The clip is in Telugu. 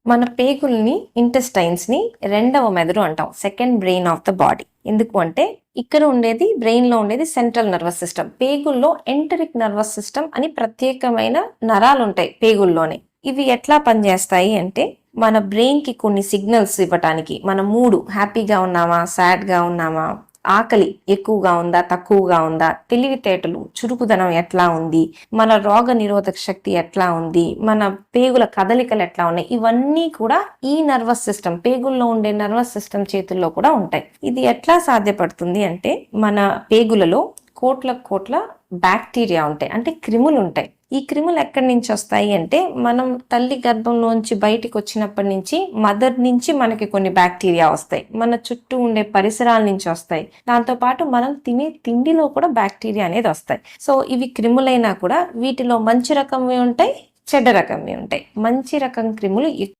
మన పేగుల్ని ఇంటెస్టైన్స్ ని రెండవ మెదడు అంటాం. Second brain of the body. ఎందుకు అంటే ఇక్కడ ఉండేది బ్రెయిన్ లో ఉండేది సెంట్రల్ నర్వస్ సిస్టమ్. పేగుల్లో ఎంటరిక్ నర్వస్ సిస్టమ్ అని ప్రత్యేకమైన నరాలు ఉంటాయి పేగుల్లోనే. ఇవి ఎట్లా పనిచేస్తాయి అంటే మన బ్రెయిన్ కి కొన్ని సిగ్నల్స్ ఇవ్వటానికి, మన మూడు హ్యాపీగా ఉన్నామా, సాడ్ గా ఉన్నామా, ఆకలి ఎక్కువగా ఉందా, తక్కువగా ఉందా, తెలివితేటలు చురుకుదనం ఎట్లా ఉంది, మన రోగ నిరోధక శక్తి ఎట్లా ఉంది, మన పేగుల కదలికలు ఎట్లా ఉన్నాయి, ఇవన్నీ కూడా ఈ నర్వస్ సిస్టమ్, పేగుల్లో ఉండే నర్వస్ సిస్టమ్ చేతుల్లో కూడా ఉంటాయి. ఇది ఎట్లా సాధ్యపడుతుంది అంటే మన పేగులలో కోట్ల బ్యాక్టీరియా ఉంటాయి, అంటే క్రిములు ఉంటాయి. ఈ క్రిములు ఎక్కడి నుంచి వస్తాయి అంటే మనం తల్లి గర్భంలోంచి బయటికి వచ్చినప్పటి నుంచి మదర్ నుంచి మనకి కొన్ని బ్యాక్టీరియా వస్తాయి, మన చుట్టూ ఉండే పరిసరాల నుంచి వస్తాయి, దాంతో పాటు మనం తినే తిండిలో కూడా బ్యాక్టీరియా అనేది వస్తాయి. సో ఇవి క్రిములైనా కూడా వీటిలో మంచి రకంవి ఉంటాయి, చెడ్డ రకంవి ఉంటాయి. మంచి రకం క్రిములు